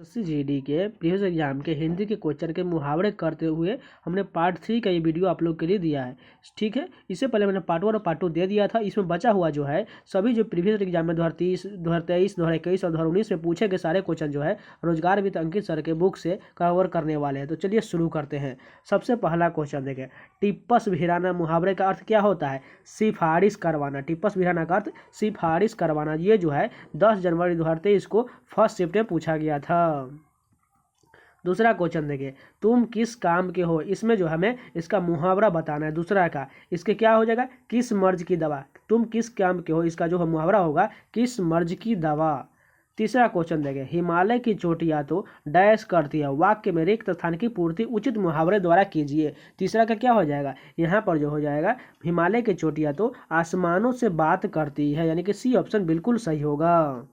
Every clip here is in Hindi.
एसएससी जीडी के प्रीवियस एग्जाम के हिंदी के क्वेश्चन के मुहावरे करते हुए हमने पार्ट 3 का ये वीडियो आप लोग के लिए दिया है। ठीक है, इससे पहले मैंने पार्ट 1 और पार्ट 2 दे दिया था। इसमें बचा हुआ जो है सभी जो प्रीवियस एग्जाम में 2023, 2023, 2021 और 2019 में पूछे गए सारे क्वेश्चन जो है रोजगार विद अंकित सर के बुक से कवर करने वाले हैं। तो चलिए शुरू करते हैं। सबसे पहला क्वेश्चन देखें, टिप्पस भिराना मुहावरे का अर्थ क्या होता है? सिफारिश करवाना। टिप्पस भिराना का अर्थ सिफारिश करवाना। ये जो है 10 जनवरी 2023 को फर्स्ट शिफ्ट में पूछा गया था। दूसरा क्वेश्चन देखिए, तुम किस काम के हो। इसमें जो हमें इसका मुहावरा बताना है। दूसरा का इसके क्या हो जाएगा, किस मर्ज की दवा। तुम किस काम के हो, इसका जो मुहावरा होगा किस मर्ज की दवा। तीसरा क्वेश्चन देखें, हिमालय की चोटियां तो डैश करती है, वाक्य में रिक्त स्थान की पूर्ति उचित मुहावरे द्वारा कीजिए। तीसरा का क्या हो जाएगा, यहाँ पर जो हो जाएगा हिमालय की चोटियां तो आसमानों से बात करती है, यानी कि सी ऑप्शन बिल्कुल सही होगा।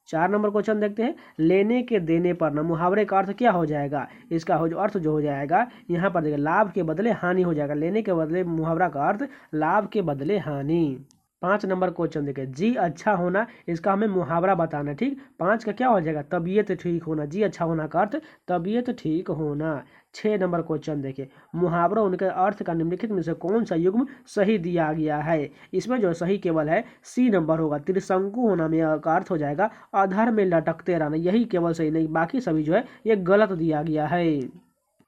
4 नंबर क्वेश्चन देखते हैं, लेने के देने पर न मुहावरे का अर्थ क्या हो जाएगा। इसका अर्थ जो हो जाएगा यहाँ पर देखिए लाभ के बदले हानि हो जाएगा। लेने के बदले मुहावरा का अर्थ लाभ के बदले हानि। 5 नंबर क्वेश्चन देखिए, जी अच्छा होना, इसका हमें मुहावरा बताना है। ठीक, 5 का क्या हो जाएगा, तबीयत ठीक होना। जी अच्छा होना का अर्थ तबीयत ठीक होना। 6 नंबर क्वेश्चन देखिए, मुहावरा उनके अर्थ का निम्नलिखित में से कौन सा युग्म सही दिया गया है। इसमें जो सही केवल है सी नंबर होगा। त्रिशंकु होना में का अर्थ हो जाएगा अधर में लटकते रहना, यही केवल सही, नहीं बाकी सभी जो है ये गलत दिया गया है।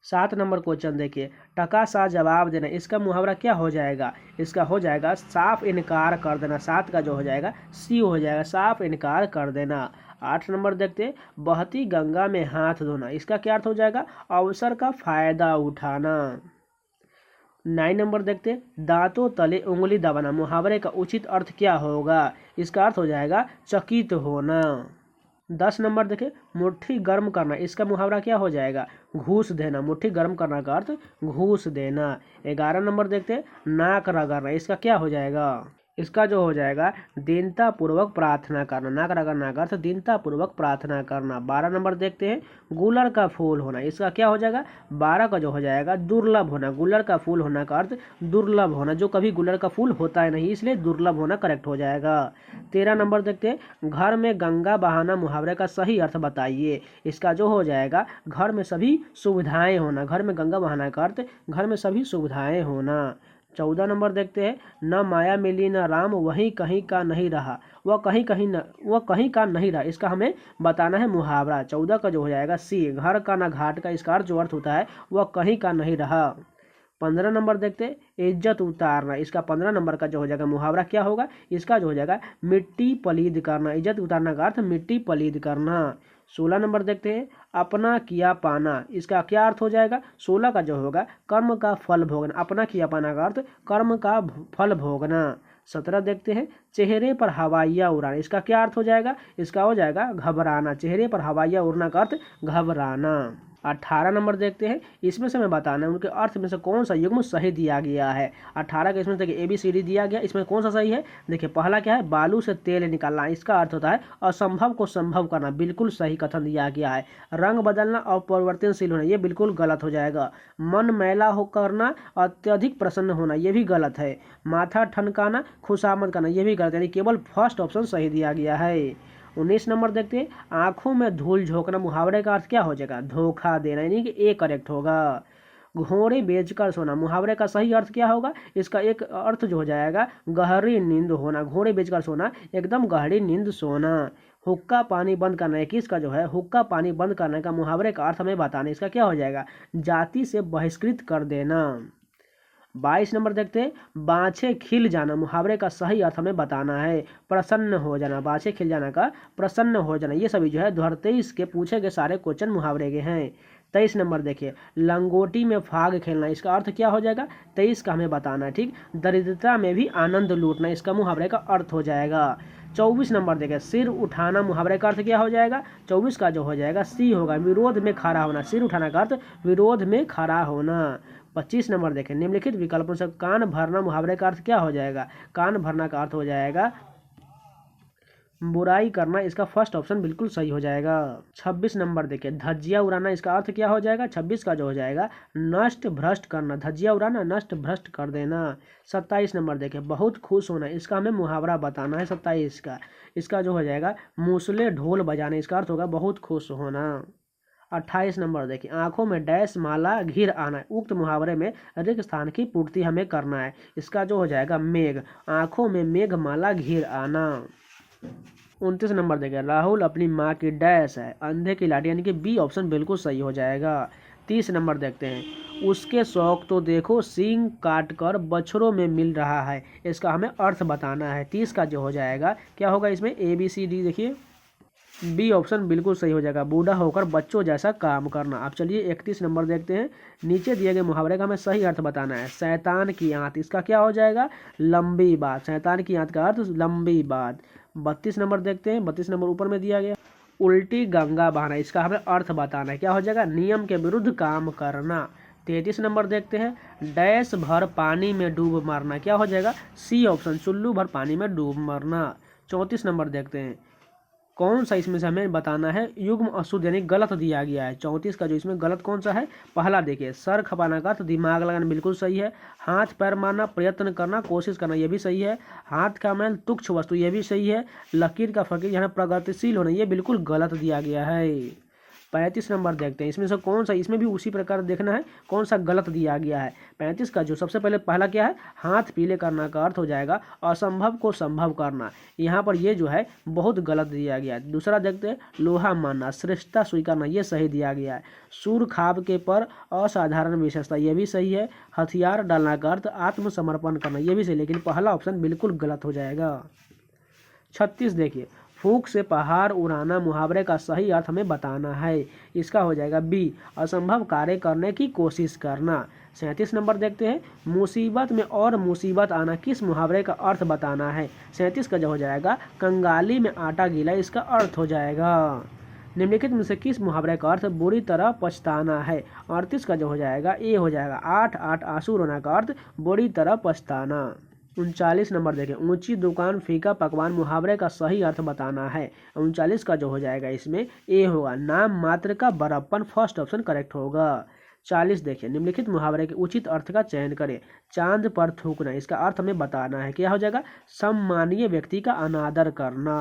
7 नंबर क्वेश्चन देखिए, टका सा जवाब देना, इसका मुहावरा क्या हो जाएगा। इसका हो जाएगा साफ इनकार कर देना। 7 का जो हो जाएगा सी हो जाएगा, साफ इनकार कर देना। 8 नंबर देखते, बहती गंगा में हाथ धोना, इसका क्या अर्थ हो जाएगा, अवसर का फायदा उठाना। 9 नंबर देखते, दांतों तले उंगली दबाना, मुहावरे का उचित अर्थ क्या होगा। इसका अर्थ हो जाएगा चकित होना। 10 नंबर देखें, मुट्ठी गर्म करना, इसका मुहावरा क्या हो जाएगा, घूस देना। मुट्ठी गर्म करना का अर्थ घूस देना। 11 नंबर देखते, नाक रगड़ना, इसका क्या हो जाएगा। इसका जो हो जाएगा दीनता पूर्वक प्रार्थना करना। नाक रगड़ना का अर्थ दीनता पूर्वक प्रार्थना करना। 12 नंबर देखते हैं, गुलड़ का फूल होना, इसका क्या हो जाएगा, 12 का जो हो जाएगा दुर्लभ होना। गुलड़ का फूल होना का अर्थ दुर्लभ होना, जो कभी गुलड़ का फूल होता है नहीं, इसलिए दुर्लभ होना करेक्ट हो जाएगा। 13 नंबर देखते हैं, घर में गंगा बहाना, मुहावरे का सही अर्थ बताइए। इसका जो हो जाएगा घर में सभी सुविधाएं होना। घर में गंगा बहाना का अर्थ घर में सभी सुविधाएं होना। 14 नंबर देखते हैं, न माया मिली न राम, वहीं कहीं का नहीं रहा, वह कहीं का नहीं रहा, इसका हमें बताना है मुहावरा। 14 का जो हो जाएगा सी, घर का न घाट का, इसका जो अर्थ होता है वह कहीं का नहीं रहा। 15 नंबर देखते हैं, इज्जत उतारना, इसका 15 नंबर का जो हो जाएगा मुहावरा क्या होगा, इसका जो हो जाएगा मिट्टी पलीद करना। इज्जत उतारना का अर्थ मिट्टी पलीद करना। 16 नंबर देखते हैं, अपना किया पाना, इसका क्या अर्थ हो जाएगा। 16 का जो होगा कर्म का फल भोगना। अपना किया पाना का अर्थ कर्म का फल भोगना। 17 देखते हैं, चेहरे पर हवाइयाँ उड़ाना, इसका क्या अर्थ हो जाएगा। इसका हो जाएगा घबराना। चेहरे पर हवाइयाँ उड़ना का अर्थ घबराना। 18 नंबर देखते हैं, इसमें से हमें बताना है उनके अर्थ में से कौन सा युग्म सही दिया गया है। 18 का इसमें देखिए ABCD दिया गया, इसमें कौन सा सही है। देखिए पहला क्या है, बालू से तेल निकालना, इसका अर्थ होता है असंभव को संभव करना, बिल्कुल सही कथन दिया गया है। रंग बदलना और परिवर्तनशील होना, ये बिल्कुल गलत हो जाएगा। मन मैला हो करना, अत्यधिक प्रसन्न होना, ये भी गलत है। माथा ठनकाना, खुशामद करना, ये भी गलत, यानी केवल फर्स्ट ऑप्शन सही दिया गया है। 19 नंबर देखते हैं, आंखों में धूल झोंकना, मुहावरे का अर्थ क्या हो जाएगा, धोखा देना, यानी कि ए करेक्ट होगा। घोड़े बेचकर सोना, मुहावरे का सही अर्थ क्या होगा। इसका एक अर्थ जो हो जाएगा गहरी नींद होना। घोड़े बेचकर सोना, एकदम गहरी नींद सोना। हुक्का पानी बंद करना, 21 का जो है हुक्का पानी बंद करने का मुहावरे का अर्थ हमें बताना, इसका क्या हो जाएगा जाति से बहिष्कृत कर देना। 22 नंबर देखते हैं, बाछे खिल जाना, मुहावरे का सही अर्थ हमें बताना है प्रसन्न हो जाना। बाछे खिल जाना का प्रसन्न हो जाना, ये सभी जो है 2023 के पूछे गए सारे क्वेश्चन मुहावरे के हैं। 23 नंबर देखिए, लंगोटी में फाग खेलना, इसका अर्थ क्या हो जाएगा, 23 का हमें बताना है। ठीक, दरिद्रता में भी आनंद लूटना, इसका मुहावरे का अर्थ हो जाएगा। 24 नंबर देखिए, सिर उठाना, मुहावरे का अर्थ क्या हो जाएगा। 24 का जो हो जाएगा सी होगा, विरोध में खड़ा होना। सिर उठाना का अर्थ विरोध में खड़ा होना। 25 नंबर देखें, निम्नलिखित विकल्पों से कान भरना, मुहावरे का अर्थ क्या हो जाएगा। कान भरना का अर्थ हो जाएगा बुराई करना, इसका फर्स्ट ऑप्शन बिल्कुल सही हो जाएगा। 26 नंबर देखिए, धज्जिया उड़ाना, इसका अर्थ क्या हो जाएगा। 26 का जो हो जाएगा नष्ट भ्रष्ट करना, धज्जिया उड़ाना नष्ट भ्रष्ट कर देना। 27 नंबर देखिए, बहुत खुश होना, इसका हमें मुहावरा बताना है 27 का। इसका जो हो जाएगा मूसले ढोल बजाना, इसका अर्थ होगा बहुत खुश होना। 28 नंबर देखिए, आंखों में डैश माला घिर आना, उक्त मुहावरे में रिक्त स्थान की पूर्ति हमें करना है। इसका जो हो जाएगा मेघ, आंखों में मेघ माला घिर आना। 29 नंबर देखिए, राहुल अपनी माँ की डैश है, अंधे की लाठी, यानी कि बी ऑप्शन बिल्कुल सही हो जाएगा। 30 नंबर देखते हैं, उसके शौक तो देखो सींग काट कर बछड़ों में मिल रहा है, इसका हमें अर्थ बताना है। 30 का जो हो जाएगा क्या होगा इसमें, ABCD देखिए, बी ऑप्शन बिल्कुल सही हो जाएगा, बूढ़ा होकर बच्चों जैसा काम करना। अब चलिए 31 नंबर देखते हैं, नीचे दिए गए मुहावरे का हमें सही अर्थ बताना है। शैतान की आंत, इसका क्या हो जाएगा, लंबी बात, शैतान की आंत का अर्थ लंबी बात। 32 नंबर देखते हैं, 32 नंबर ऊपर में दिया गया, उल्टी गंगा बहाना, इसका हमें अर्थ बताना है, क्या हो जाएगा, नियम के विरुद्ध काम करना। 33 नंबर देखते हैं, डैश भर पानी में डूब मरना, क्या हो जाएगा, सी ऑप्शन चुल्लू भर पानी में डूब मरना। 34 नंबर देखते हैं, कौन सा इसमें से हमें बताना है, युग्म अशुद्ध यानी गलत दिया गया है। 34 का जो इसमें गलत कौन सा है, पहला देखिए, सर खपाना का तो दिमाग लगाना बिल्कुल सही है, हाथ पैर मारना प्रयत्न करना कोशिश करना ये भी सही है, हाथ का मैल तुच्छ वस्तु ये भी सही है, लकीर का फकीर यहाँ प्रगतिशील होना ये बिल्कुल गलत दिया गया है। 35 नंबर देखते हैं, इसमें से कौन सा, इसमें भी उसी प्रकार देखना है कौन सा गलत दिया गया है। 35 का जो सबसे पहले पहला क्या है, हाथ पीले करना का अर्थ हो जाएगा असंभव को संभव करना, यहाँ पर ये जो है बहुत गलत दिया गया है। दूसरा देखते हैं, लोहा मानना श्रेष्ठता स्वीकारना ये सही दिया गया है। सूर खाब के पर असाधारण विशेषता ये भी सही है। हथियार डालना का अर्थ आत्मसमर्पण करना ये भी सही, लेकिन पहला ऑप्शन बिल्कुल गलत हो जाएगा। 36 देखिए, फूंक से पहाड़ उड़ाना मुहावरे का सही अर्थ हमें बताना है, इसका हो जाएगा बी, असंभव कार्य करने की कोशिश करना। 37 नंबर देखते हैं, मुसीबत में और मुसीबत आना किस मुहावरे का अर्थ बताना है। 37 का जो हो जाएगा, कंगाली में आटा गीला, इसका अर्थ हो जाएगा। निम्नलिखित में से किस मुहावरे का अर्थ बुरी तरह पछताना है। 38 का जो हो जाएगा ए हो जाएगा, 8 आंसू रोना का अर्थ बुरी तरह पछताना। 39 नंबर देखें, ऊंची दुकान फीका पकवान मुहावरे का सही अर्थ बताना है। 39 का जो हो जाएगा इसमें ए होगा, नाम मात्र का बड़प्पन, फर्स्ट ऑप्शन करेक्ट होगा। 40 देखिए, निम्नलिखित मुहावरे के उचित अर्थ का चयन करें। चांद पर थूकना, इसका अर्थ हमें बताना है, क्या हो जाएगा, सम्मानीय व्यक्ति का अनादर करना।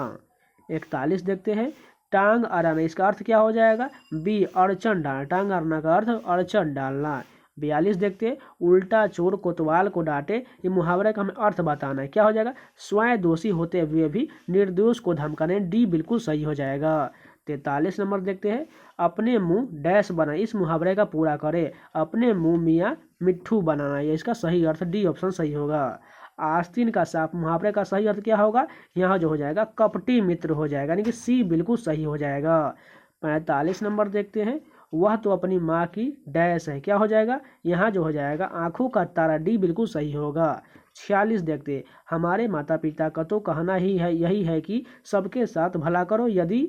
41 देखते हैं, टांग अड़ाना, इसका अर्थ क्या हो जाएगा, बी, अड़चन डालना, टांग अड़ाना का अर्थ अड़चन डालना। 42 देखते हैं, उल्टा चोर कोतवाल को डांटे, ये मुहावरे का हमें अर्थ बताना है, क्या हो जाएगा, स्वयं दोषी होते हुए भी निर्दोष को धमकाने, डी बिल्कुल सही हो जाएगा। 43 नंबर देखते हैं, अपने मुंह डैश बनाए, इस मुहावरे का पूरा करे, अपने मुंह मियाँ मिट्ठू बनाना, ये इसका सही अर्थ डी ऑप्शन सही होगा। आस्तीन का सांप मुहावरे का सही अर्थ क्या होगा, यहाँ जो हो जाएगा कपटी मित्र हो जाएगा, यानी कि सी बिल्कुल सही हो जाएगा। 45 नंबर देखते हैं, वह तो अपनी माँ की डैश है, क्या हो जाएगा, यहाँ जो हो जाएगा आंखों का तारा, डी बिल्कुल सही होगा। 46 देखते हैं, हमारे माता पिता का तो कहना ही है यही है कि सबके साथ भला करो, यदि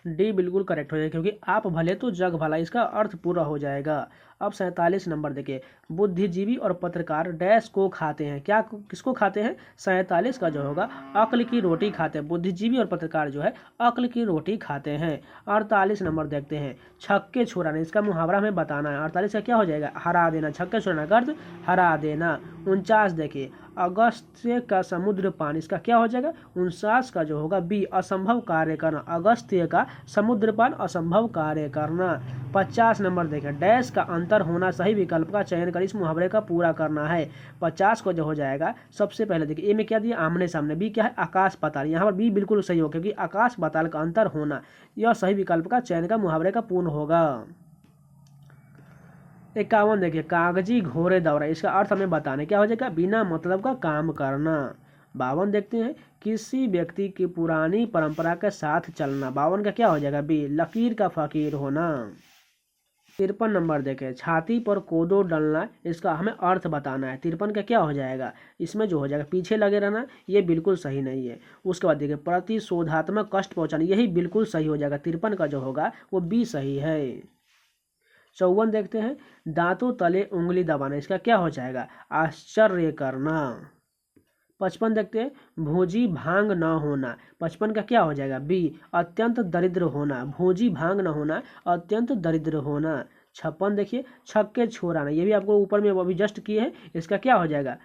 डी बिल्कुल करेक्ट हो जाएगा, क्योंकि आप भले तो जग भला, इसका अर्थ पूरा हो जाएगा। अब 47 नंबर देखिए, बुद्धिजीवी और पत्रकार डैश को खाते हैं, क्या किसको खाते हैं, 47 का जो होगा अक्ल की रोटी खाते हैं, बुद्धिजीवी और पत्रकार जो है अक्ल की रोटी खाते हैं। 48 नंबर देखते हैं, छक्के छुड़ाना, इसका मुहावरा हमें बताना है। 48 का क्या हो जाएगा, हरा देना, छक्के छुड़ाना का अर्थ हरा देना। 49 देखिए, अगस्त्य का समुद्र पान, इसका क्या हो जाएगा, 49 का जो होगा बी, असंभव कार्य करना, अगस्त्य का समुद्र पान असंभव कार्य करना। 50 नंबर देखें, डैश का अंतर होना, सही विकल्प का चयन कर इस मुहावरे का पूरा करना है। 50 को जो हो जाएगा, सबसे पहले देखिए ए में क्या दिया, आमने सामने, बी क्या है, आकाश पाताल, यहाँ पर बी बिल्कुल सही होगा, क्योंकि आकाश पाताल का अंतर होना, यह सही विकल्प का चयन का मुहावरे का पूर्ण होगा। 51 देखिए, कागजी घोड़े दौड़ा, इसका अर्थ हमें बताने, क्या हो जाएगा, बिना मतलब का काम करना। 52 देखते हैं, किसी व्यक्ति की पुरानी परंपरा के साथ चलना, 52 का क्या हो जाएगा, बी, लकीर का फकीर होना। 53 नंबर देखें, छाती पर कोदो डलना, इसका हमें अर्थ बताना है। 53 का क्या हो जाएगा, इसमें जो हो जाएगा पीछे लगे रहना, ये बिल्कुल सही नहीं है। उसके बाद देखिए, प्रतिशोधात्मक कष्ट पहुंचाना, यही बिल्कुल सही हो जाएगा। 53 का जो होगा वो बी सही है। 54 देखते हैं, दांतों तले उंगली दबाना, इसका क्या हो जाएगा, आश्चर्य करना। 55 देखते हैं, भोजी भांग न होना, 55 का क्या हो जाएगा, बी, अत्यंत दरिद्र होना, भोजी भांग न होना, अत्यंत दरिद्र होना। 56 देखिए, छक्के छोड़ाना, ये भी आपको ऊपर में अभी जस्ट किए हैं, इसका क्या हो जाएगा,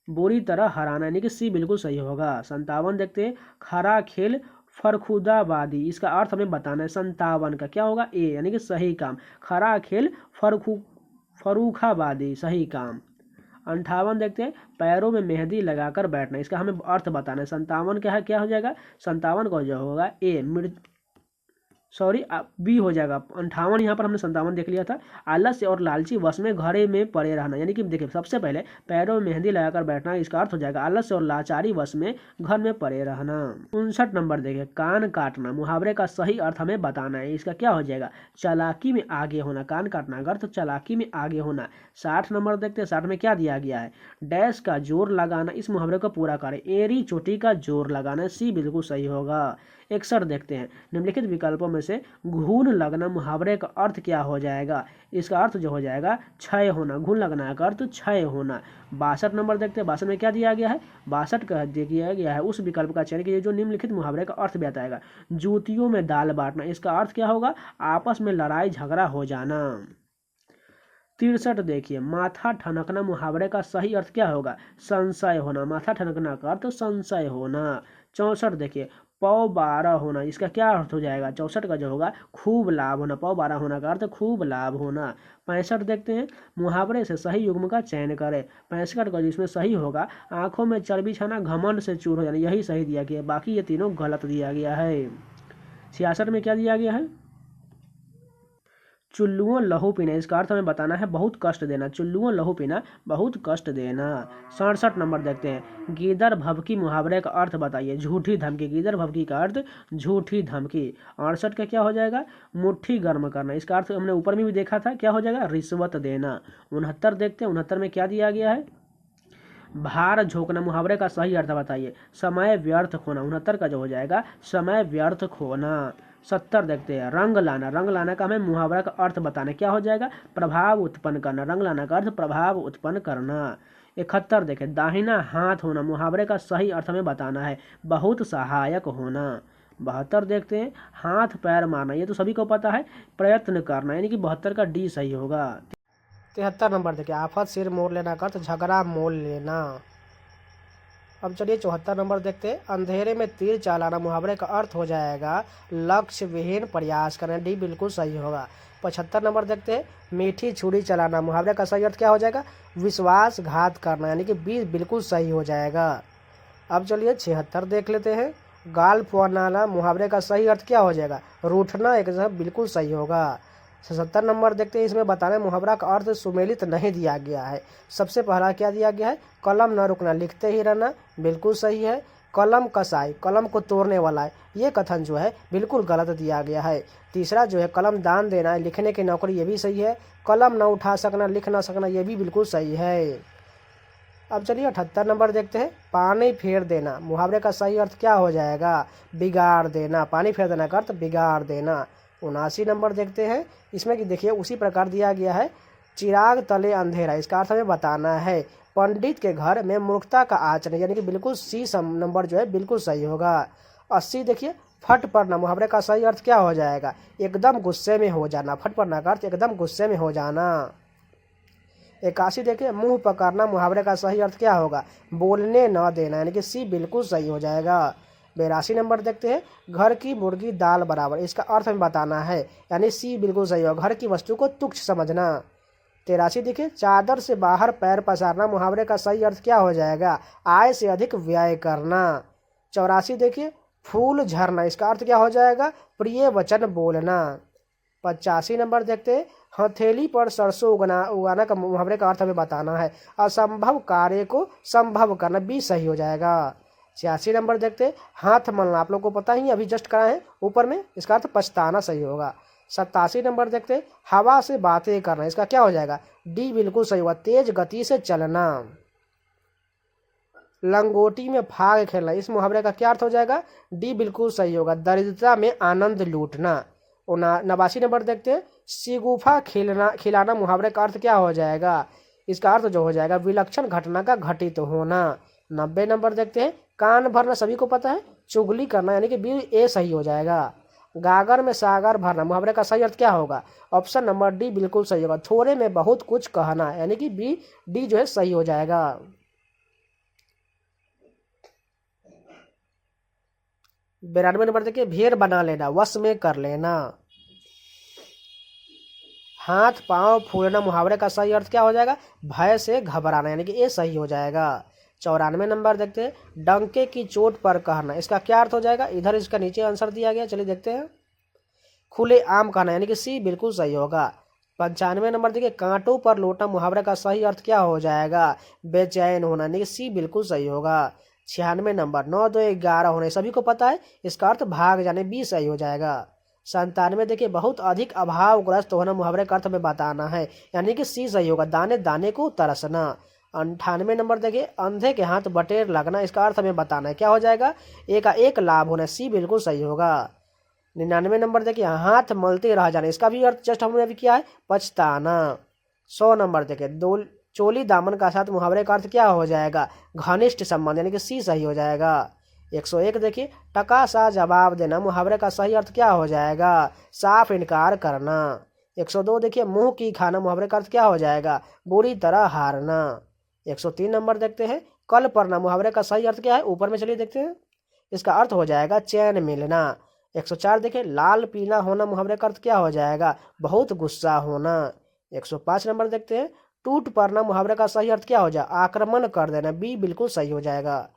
बुरी तरह हराना, यानी कि सी बिल्कुल सही होगा। 57 देखते हैं, खरा खेल फरखुदाबादी, इसका अर्थ हमें बताना है। 57 का क्या होगा? ए, यानी कि सही काम। खरा खेल फरूखाबादी, सही काम। 58 देखते हैं, पैरों में मेहंदी लगाकर बैठना, इसका हमें अर्थ बताना है। 57 क्या है, क्या हो जाएगा? 57 का जो होगा ए, सॉरी बी हो जाएगा। 58 यहाँ पर हमने 57 देख लिया था। आलस्य और लालची वश में घरे में पड़े रहना, यानी कि देखिए सबसे पहले पैरों में मेहंदी लगाकर बैठना, इसका अर्थ हो जाएगा आलस्य और लाचारी वश में घर में पड़े रहना। 59 नंबर देखिए, कान काटना, मुहावरे का सही अर्थ हमें बताना है। इसका क्या हो जाएगा? चालाकी में आगे होना। कान काटना का अर्थ चालाकी में आगे होना। 60 नंबर देखते हैं, 60 में क्या दिया गया है? डैश का जोर लगाना, इस मुहावरे को पूरा करें। एड़ी चोटी का जोर लगाना, सी बिल्कुल सही होगा। 61 देखते हैं, निम्नलिखित विकल्पों में से घून लगना मुहावरे का अर्थ क्या हो जाएगा? इसका अर्थ जो हो जाएगा क्षय होना। घून लगना का अर्थ क्षय होना। 62 नंबर देखते हैं, 62 में क्या दिया गया है? 62 का दिया गया है उस विकल्प का चयन कीजिए जो निम्नलिखित मुहावरे का अर्थ बताएगा। जूतियों में दाल बांटना, इसका अर्थ क्या होगा? आपस में लड़ाई झगड़ा हो जाना। 63 देखिए, माथा ठनकना मुहावरे का सही अर्थ क्या होगा? संशय होना। माथा ठनकना का अर्थ संशय होना। 64 देखिए, पौ 12 होना, इसका क्या अर्थ हो जाएगा? 64 का जो होगा खूब लाभ होना। पौ 12 होना का अर्थ खूब लाभ होना। 65 देखते हैं, मुहावरे से सही युग्म का चयन करें। 65 का जिसमें सही होगा, आंखों में चर्बी छाना घमंड से चूर हो जाना, यही सही दिया गया है, बाकी ये तीनों गलत दिया गया है। 66 में क्या दिया गया है? चुल्लुओं लहू पीना, इसका अर्थ हमें बताना है बहुत कष्ट देना। चुल्लुओं लहू पीना, बहुत कष्ट देना। 67 नंबर देखते हैं, गीदड़ भभकी मुहावरे का अर्थ बताइए। झूठी धमकी, गीदड़ भभकी का अर्थ झूठी धमकी। 68 का क्या हो जाएगा? मुट्ठी गर्म करना, इसका अर्थ हमने ऊपर में भी देखा था, क्या हो जाएगा? रिश्वत देना। 69 देखते हैं, 69 में क्या दिया गया है? भार झोंकना मुहावरे का सही अर्थ बताइए। समय व्यर्थ खोना। 69 का जो हो जाएगा समय व्यर्थ खोना। 70 देखते हैं, रंग लाना। रंग लाना का हमें मुहावरा का अर्थ बताना, क्या हो जाएगा? प्रभाव उत्पन्न करना। रंग लाना का अर्थ प्रभाव उत्पन्न करना। 71 देखें, दाहिना हाथ होना मुहावरे का सही अर्थ हमें बताना है। बहुत सहायक होना। 72 देखते हैं, हाथ पैर मारना, ये तो सभी को पता है, प्रयत्न करना, यानी कि 72 का डी सही होगा। 73 नंबर देखिए, आफत सिर मोड़ लेना का अर्थ झगड़ा मोल लेना। अब चलिए 74 नंबर देखते हैं, अंधेरे में तीर चलाना मुहावरे का अर्थ हो जाएगा लक्ष्य विहीन प्रयास करना, डी बिल्कुल सही होगा। 75 नंबर देखते हैं, मीठी छुरी चलाना मुहावरे का सही अर्थ क्या हो जाएगा? विश्वासघात करना, यानी कि बी बिल्कुल सही हो जाएगा। अब चलिए 76 देख लेते हैं, गाल फुआना मुहावरे का सही अर्थ क्या हो जाएगा? रूठना, एक बिल्कुल सही होगा। 77 नंबर देखते हैं, इसमें बताने मुहावरा का अर्थ सुमेलित नहीं दिया गया है। सबसे पहला क्या दिया गया है? कलम न रुकना, लिखते ही रहना, बिल्कुल सही है। कलम कसाई, कलम को तोड़ने वाला है, ये कथन जो है बिल्कुल गलत दिया गया है। तीसरा जो है कलम दान देना है, लिखने की नौकरी, ये भी सही है। कलम न उठा सकना, लिख ना सकना, ये भी बिल्कुल सही है। अब चलिए 78 नंबर देखते हैं, पानी फेर देना मुहावरे का सही अर्थ क्या हो जाएगा? बिगाड़ देना। पानी फेर देना का अर्थ बिगाड़ देना। 79 नंबर देखते हैं, इसमें कि देखिए उसी प्रकार दिया गया है, चिराग तले अंधेरा, इसका अर्थ हमें बताना है। पंडित के घर में मूर्खता का आचरण, यानी कि बिल्कुल सी नंबर जो है बिल्कुल सही होगा। 80 देखिए, फट पड़ना मुहावरे का सही अर्थ क्या हो जाएगा? एकदम गुस्से में हो जाना। फट पड़ना का अर्थ एकदम गुस्से में हो जाना। 81 देखिए, मुंह पकड़ना मुहावरे का सही अर्थ क्या होगा? बोलने न देना, यानी कि सी बिल्कुल सही हो जाएगा। 82 नंबर देखते हैं, घर की मुर्गी दाल बराबर, इसका अर्थ हमें बताना है, यानी सी बिल्कुल सही होगा। घर की वस्तु को तुच्छ समझना। 83 देखिए, चादर से बाहर पैर पसारना मुहावरे का सही अर्थ क्या हो जाएगा? आय से अधिक व्यय करना। 84 देखिए, फूल झरना, इसका अर्थ क्या हो जाएगा? प्रिय वचन बोलना। 85 नंबर देखते हैं, हथेली पर सरसों उगाना का मुहावरे का अर्थ हमें बताना है। असंभव कार्य को संभव करना, भी सही हो जाएगा। 86 नंबर देखते हैं, हाथ मलना, आप लोग को पता ही अभी जस्ट करा है ऊपर में, इसका अर्थ पछताना सही होगा। 87 नंबर देखते हैं, हवा से बातें करना, इसका क्या हो जाएगा? डी बिल्कुल सही होगा, तेज गति से चलना। लंगोटी में फाग खेलना, इस मुहावरे का क्या अर्थ हो जाएगा? डी बिल्कुल सही होगा, दरिद्रता में आनंद लूटना। 89 नंबर देखते हैं, शिगुफा खिलाना मुहावरे का अर्थ क्या हो जाएगा? इसका अर्थ जो हो जाएगा विलक्षण घटना का घटित होना। 90 नंबर देखते हैं, कान भरना, सभी को पता है, चुगली करना, यानी कि बी ए सही हो जाएगा। गागर में सागर भरना मुहावरे का सही अर्थ क्या होगा? ऑप्शन नंबर डी बिल्कुल सही होगा, थोड़े में बहुत कुछ कहना, यानी कि बी डी जो है सही हो जाएगा। 92 नंबर देखिए भेड़ बना लेना, वश में कर लेना। हाथ पांव फूलना मुहावरे का सही अर्थ क्या हो जाएगा? भय से घबराना, यानी कि ये सही हो जाएगा। 94 नंबर देखते हैं डंके की चोट पर कहना, इसका क्या अर्थ हो जाएगा? इधर इसका नीचे आंसर दिया गया, चलिए देखते हैं। खुले आम कहना, यानी कि सी बिल्कुल सही होगा। 95 नंबर देखिए कांटों पर लौटना मुहावरे का सही अर्थ क्या हो जाएगा? बेचैन होना, यानी कि सी बिल्कुल सही होगा। 96 नंबर 9 2 11 होने, सभी को पता है इसका अर्थ भाग जाने, बी सही हो जाएगा। 97 देखिए बहुत अधिक अभावग्रस्त होना मुहावरे का अर्थ में बताना है, यानी कि सी सही होगा, दाने दाने को तरसना। 98 नंबर देखिए अंधे के हाथ बटेर लगना, इसका अर्थ हमें बताना है, क्या हो जाएगा? एक का एक लाभ होना, सी बिल्कुल सही होगा। 99 नंबर देखिए हाथ मलते रह जाना, इसका भी अर्थ जस्ट हमने अभी किया है, पछताना। 100 नंबर देखिए दो चोली दामन का साथ मुहावरे का अर्थ क्या हो जाएगा? घनिष्ठ संबंध, यानी कि सी सही हो जाएगा। 101 देखिए टका सा जवाब देना मुहावरे का सही अर्थ क्या हो जाएगा? साफ इनकार करना। 102 देखिए मुंह की खाना मुहावरे का अर्थ क्या हो जाएगा? बुरी तरह हारना। 103 नंबर देखते हैं कल पड़ना मुहावरे का सही अर्थ क्या है? ऊपर में चलिए देखते हैं, इसका अर्थ हो जाएगा चैन मिलना। 104 देखिए लाल पीला होना मुहावरे का अर्थ क्या हो जाएगा? बहुत गुस्सा होना। 105 नंबर देखते हैं टूट पड़ना मुहावरे का सही अर्थ क्या हो जाएगा? आक्रमण कर देना, बी बिल्कुल सही हो जाएगा।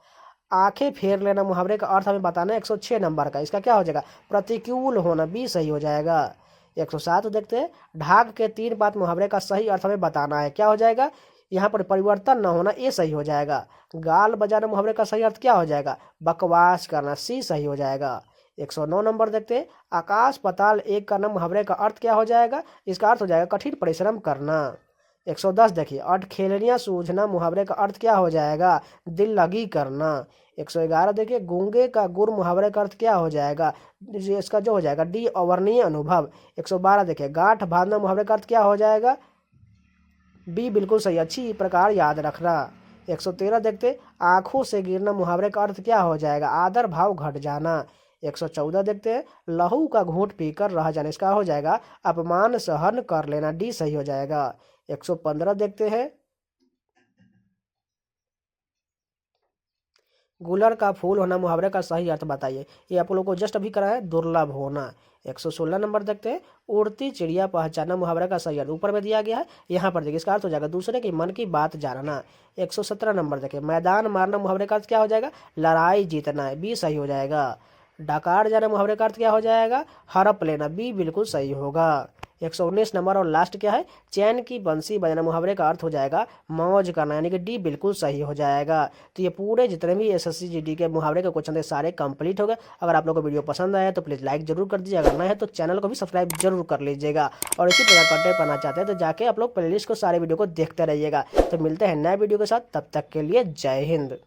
आंखें फेर लेना मुहावरे का अर्थ हमें बताना है 106 नंबर का, इसका क्या हो जाएगा? प्रतिकूल होना, बी सही हो जाएगा। 107 देखते हैं ढाक के 3 बात मुहावरे का सही अर्थ हमें बताना है, क्या हो जाएगा? यहाँ पर परिवर्तन न होना, ये सही हो जाएगा। गाल बजाना मुहावरे का सही अर्थ क्या हो जाएगा? बकवास करना, सी सही हो जाएगा। 109 नंबर देखते हैं आकाश पाताल एक करना मुहावरे का अर्थ क्या हो जाएगा? इसका अर्थ हो जाएगा कठिन परिश्रम करना। 110 देखिए अटखेलनियाँ सूझना मुहावरे का अर्थ क्या हो जाएगा? दिल लगी करना। 111 देखिए गूंगे का गुर मुहावरे का अर्थ क्या हो जाएगा? इसका जो हो जाएगा डी अवर्णीय अनुभव। 112 देखिए गांठ बांधना मुहावरे का अर्थ क्या हो जाएगा? बी बिल्कुल सही, अच्छी प्रकार याद रखना। 113 देखते आंखों से गिरना मुहावरे का अर्थ क्या हो जाएगा? आदर भाव घट जाना। 114 देखते हैं लहू का घूंट पीकर रह जाना, इसका हो जाएगा अपमान सहन कर लेना, डी सही हो जाएगा। 115 देखते हैं गुलर का फूल होना मुहावरे का सही अर्थ बताइए, ये आप लोगों को जस्ट अभी करा है, दुर्लभ होना। 116 नंबर देखते हैं उड़ती चिड़िया पहचानना मुहावरे का सही अर्थ ऊपर में दिया गया है, यहाँ पर देखिए इसका अर्थ हो जाएगा दूसरे के मन की बात जानना। 117 नंबर देखिए मैदान मारना मुहावरे का अर्थ क्या हो जाएगा? लड़ाई जीतना है, बी सही हो जाएगा। डकार जाना मुहावरे का अर्थ क्या हो जाएगा? हड़प लेना, बी बिल्कुल सही होगा। 119 नंबर और लास्ट क्या है? चैन की बंसी बजाना मुहावरे का अर्थ हो जाएगा मौज करना, यानी कि डी बिल्कुल सही हो जाएगा। तो ये पूरे जितने भी एसएससी जीडी के मुहावरे के क्वेश्चन थे सारे कंप्लीट हो गए। अगर आप लोग को वीडियो पसंद आया तो प्लीज़ लाइक जरूर कर दीजिए, अगर नया है तो चैनल को भी सब्सक्राइब जरूर कर लीजिएगा। और इसी प्रकार कंटेंट पाना चाहते हैं तो जाके आप लोग प्लेलिस्ट को सारे वीडियो को देखते रहिएगा। तो मिलते हैं नए वीडियो के साथ, तब तक के लिए जय हिंद।